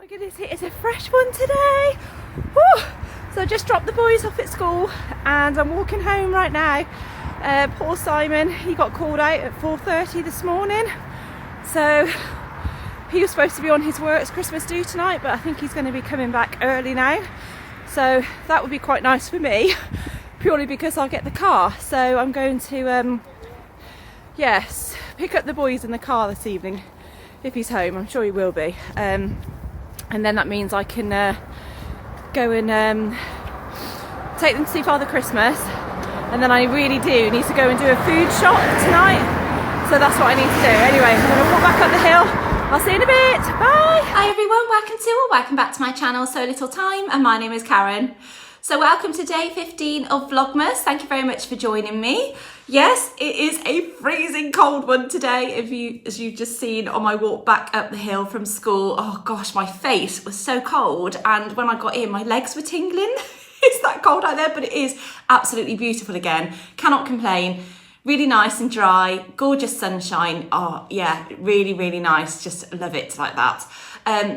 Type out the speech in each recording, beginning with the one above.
goodness, it is a fresh one today. Woo! So I just dropped the boys off at school and I'm walking home right now. Poor Simon, he got called out at 4:30 this morning. So he was supposed to be on his work's Christmas do tonight, but I think he's going to be coming back early now. So that would be quite nice for me, purely because I'll get the car. So I'm going to, yes, pick up the boys in the car this evening if he's home. I'm sure he will be. And then that means I can go and take them to see Father Christmas. And then I really do need to go and do a food shop tonight. So that's what I need to do. Anyway, I'm going to walk back up the hill. I'll see you in a bit. Bye. Hi everyone, welcome back to my channel, So Little Time, and my name is Karen. So welcome to day 15 of Vlogmas. Thank you very much for joining me. Yes, it is a freezing cold one today, as you've just seen on my walk back up the hill from school. Oh gosh, my face was so cold, and when I got in, my legs were tingling. It's that cold out there, but it is absolutely beautiful again. Cannot complain. Really nice and dry, gorgeous sunshine. Oh yeah, really, really nice. Just love it like that.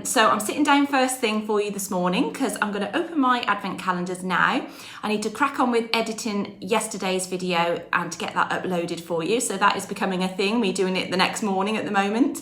So I'm sitting down first thing for you this morning because I'm going to open my advent calendars now. I need to crack on with editing yesterday's video and to get that uploaded for you. So that is becoming a thing, me doing it the next morning at the moment.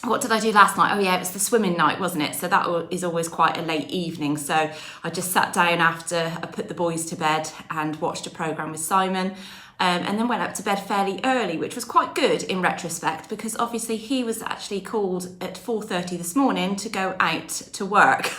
What did I do last night? Oh yeah, it was the swimming night, wasn't it? So that is always quite a late evening. So I just sat down after I put the boys to bed and watched a programme with Simon. And then went up to bed fairly early, which was quite good in retrospect, because obviously he was actually called at 4:30 this morning to go out to work.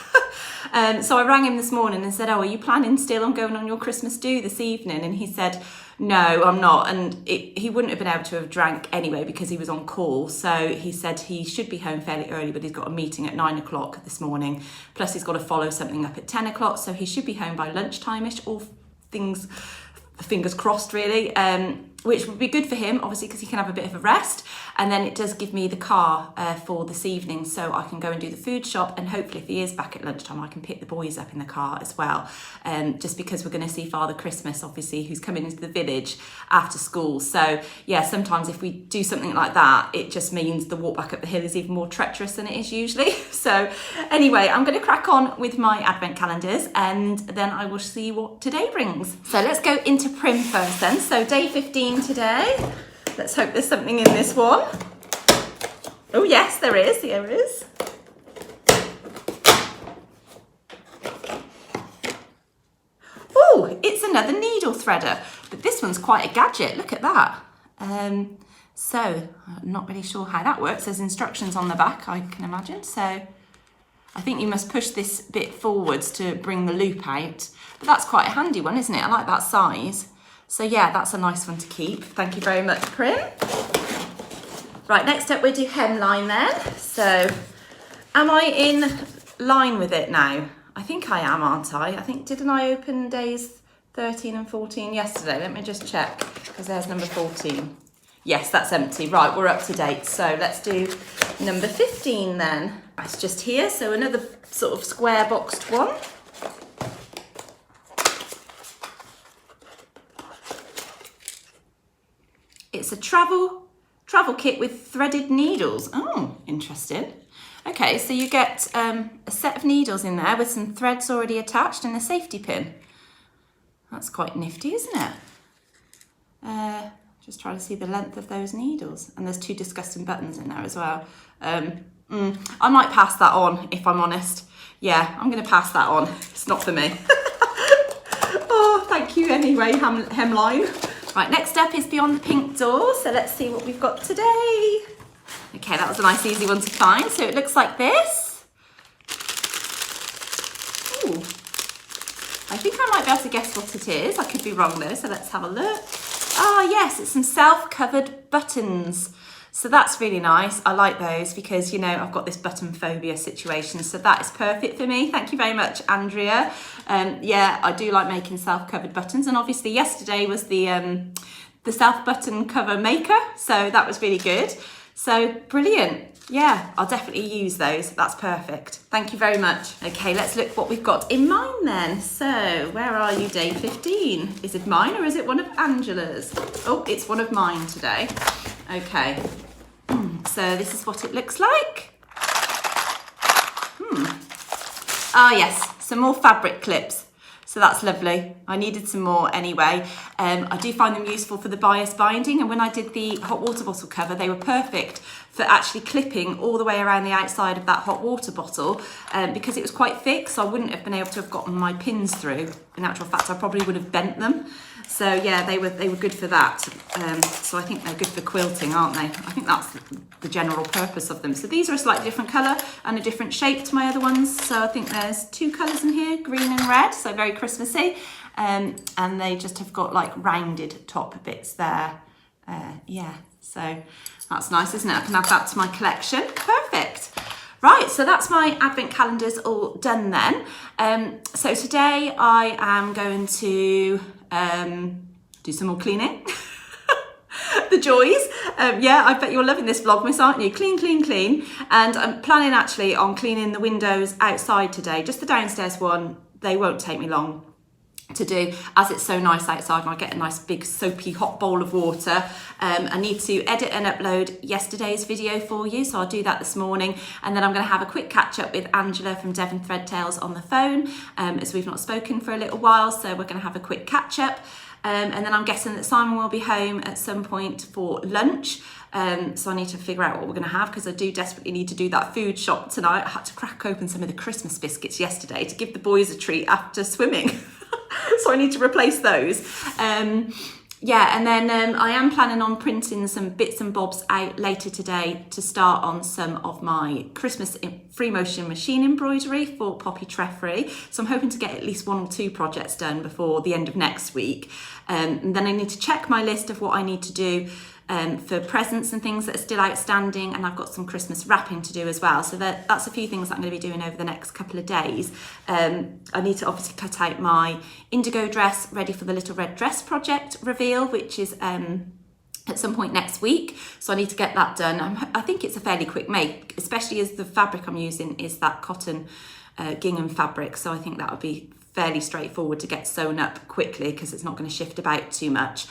So I rang him this morning and said, oh, are you planning still on going on your Christmas do this evening? And he said, no, I'm not. And he wouldn't have been able to have drank anyway because he was on call. So he said he should be home fairly early, but he's got a meeting at 9 o'clock this morning. Plus he's got to follow something up at 10 o'clock. So he should be home by lunchtime-ish, all things fingers crossed really, which would be good for him obviously because he can have a bit of a rest, and then it does give me the car for this evening so I can go and do the food shop, and hopefully if he is back at lunchtime I can pick the boys up in the car as well, just because we're going to see Father Christmas obviously, who's coming into the village after school. So yeah, sometimes if we do something like that it just means the walk back up the hill is even more treacherous than it is usually. So anyway, I'm going to crack on with my advent calendars and then I will see what today brings. So let's go into Prym first then. So day 15 today. Let's hope there's something in this one. Oh yes, there is. Here it is. Oh, it's another needle threader, but this one's quite a gadget. Look at that. So I'm not really sure how that works. There's instructions on the back, I can imagine. So I think you must push this bit forwards to bring the loop out. But that's quite a handy one, isn't it? I like that size. So yeah, that's a nice one to keep. Thank you very much, Prym. Right, next up we do Hemline then. So am I in line with it now? I think I am, aren't I? Didn't I open days 13 and 14 yesterday? Let me just check, because there's number 14. Yes, that's empty. Right, we're up to date. So let's do number 15 then. That's just here, so another sort of square boxed one. It's a travel kit with threaded needles. Oh, interesting. Okay, so you get a set of needles in there with some threads already attached and a safety pin. That's quite nifty, isn't it? Just trying to see the length of those needles. And there's 2 disgusting buttons in there as well. I might pass that on, if I'm honest. Yeah, I'm going to pass that on. It's not for me. Oh, thank you anyway, Hemline. Right, next up is Beyond the Pink Door. So let's see what we've got today. Okay, that was a nice easy one to find. So it looks like this. Ooh. I think I might be able to guess what it is. I could be wrong though, so let's have a look. Ah, yes, it's some self-covered buttons. So that's really nice. I like those because, you know, I've got this button phobia situation. So that is perfect for me. Thank you very much, Andrea. Yeah, I do like making self-covered buttons. And obviously yesterday was the self-button cover maker. So that was really good. So brilliant. Yeah, I'll definitely use those. That's perfect. Thank you very much. Okay, let's look what we've got in mine then. So where are you, day 15? Is it mine or is it one of Angela's? Oh, it's one of mine today. Okay. So this is what it looks like. Oh yes, some more fabric clips. So that's lovely. I needed some more anyway. I do find them useful for the bias binding, and when I did the hot water bottle cover, they were perfect for actually clipping all the way around the outside of that hot water bottle because it was quite thick, so I wouldn't have been able to have gotten my pins through. In actual fact, I probably would have bent them. So yeah, they were good for that. So I think they're good for quilting, aren't they? I think that's the general purpose of them. So these are a slightly different colour and a different shape to my other ones. So I think there's 2 colours in here, green and red, so very Christmassy. And they just have got like rounded top bits there. Yeah, so that's nice, isn't it? I can add that to my collection. Perfect. Right, so that's my advent calendars all done then. So today I am going to do some more cleaning. The joys. Yeah, I bet you're loving this Vlogmas, aren't you? Clean, clean, clean. And I'm planning actually on cleaning the windows outside today, just the downstairs one. They won't take me long to do, as it's so nice outside and I get a nice big soapy hot bowl of water. I need to edit and upload yesterday's video for you, so I'll do that this morning, and then I'm going to have a quick catch up with Angela from Devon Threadtails on the phone, as we've not spoken for a little while, so we're going to have a quick catch up. And then I'm guessing that Simon will be home at some point for lunch. So I need to figure out what we're going to have, because I do desperately need to do that food shop tonight. I had to crack open some of the Christmas biscuits yesterday to give the boys a treat after swimming. So I need to replace those. Yeah, and then I am planning on printing some bits and bobs out later today to start on some of my Christmas free motion machine embroidery for Poppy Treffery. So I'm hoping to get at least 1 or 2 projects done before the end of next week. And then I need to check my list of what I need to do for presents and things that are still outstanding, and I've got some Christmas wrapping to do as well, so that's a few things that I'm going to be doing over the next couple of days. I need to obviously cut out my indigo dress ready for the little red dress project reveal, which is at some point next week, so I need to get that done. I think it's a fairly quick make, especially as the fabric I'm using is that cotton gingham fabric, so I think that'll be fairly straightforward to get sewn up quickly because it's not going to shift about too much.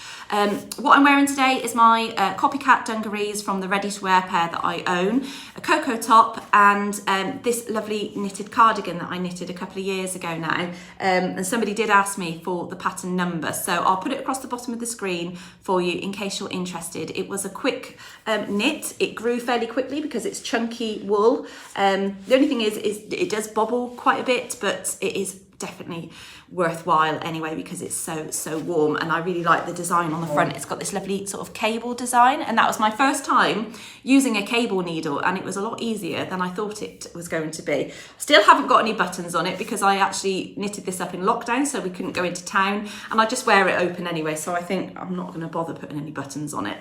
What I'm wearing today is my copycat dungarees from the ready-to-wear pair that I own, a cocoa top, and this lovely knitted cardigan that I knitted a couple of years ago now. And somebody did ask me for the pattern number, so I'll put it across the bottom of the screen for you in case you're interested. It was a quick knit. It grew fairly quickly because it's chunky wool. The only thing is it does bobble quite a bit, but it is definitely worthwhile anyway because it's so warm, and I really like the design on the front. It's got this lovely sort of cable design, and that was my first time using a cable needle, and it was a lot easier than I thought it was going to be. Still haven't got any buttons on it because I actually knitted this up in lockdown, so we couldn't go into town, and I just wear it open anyway, so I think I'm not going to bother putting any buttons on it.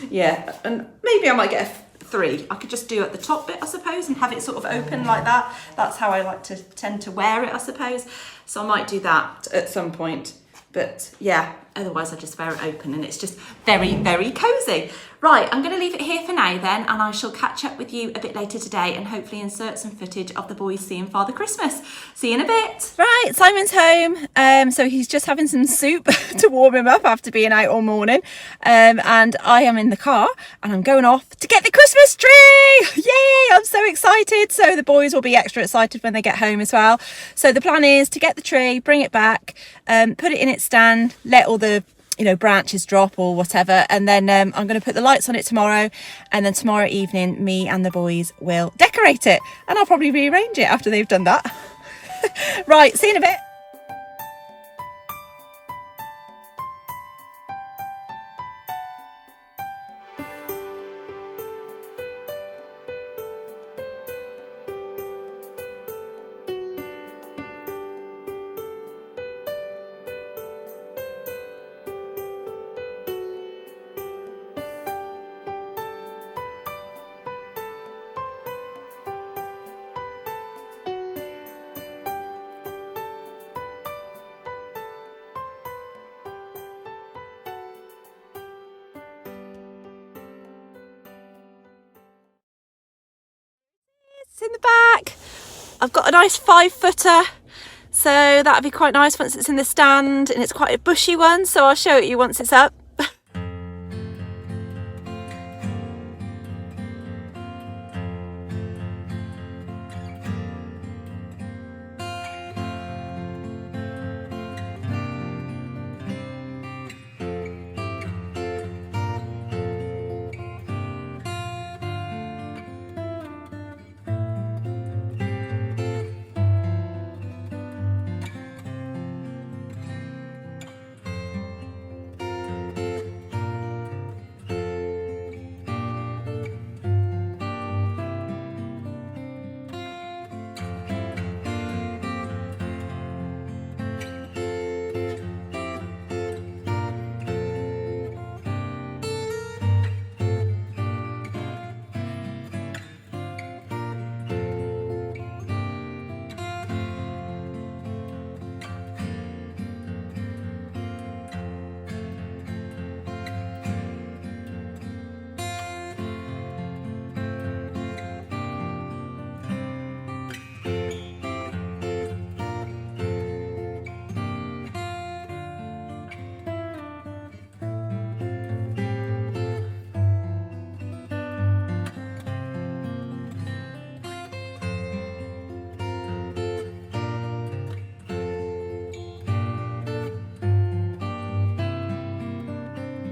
Yeah, and maybe I might get a 3. I could just do at the top bit, I suppose, and have it sort of open like that. That's how I like to tend to wear it, I suppose. So I might do that at some point. But yeah, otherwise I just wear it open, and it's just very, very cozy. Right, I'm going to leave it here for now then, and I shall catch up with you a bit later today and hopefully insert some footage of the boys seeing Father Christmas. See you in a bit. Right, Simon's home. So he's just having some soup to warm him up after being out all morning. And I am in the car and I'm going off to get the Christmas tree. Yay, I'm so excited. So the boys will be extra excited when they get home as well. So the plan is to get the tree, bring it back, put it in its stand, let all the branches drop or whatever, and then I'm going to put the lights on it tomorrow, and then tomorrow evening me and the boys will decorate it, and I'll probably rearrange it after they've done that. Right, see you in a bit. It's in the back. I've got a nice 5-footer, so that'll be quite nice once it's in the stand, and it's quite a bushy one, so I'll show it you once it's up.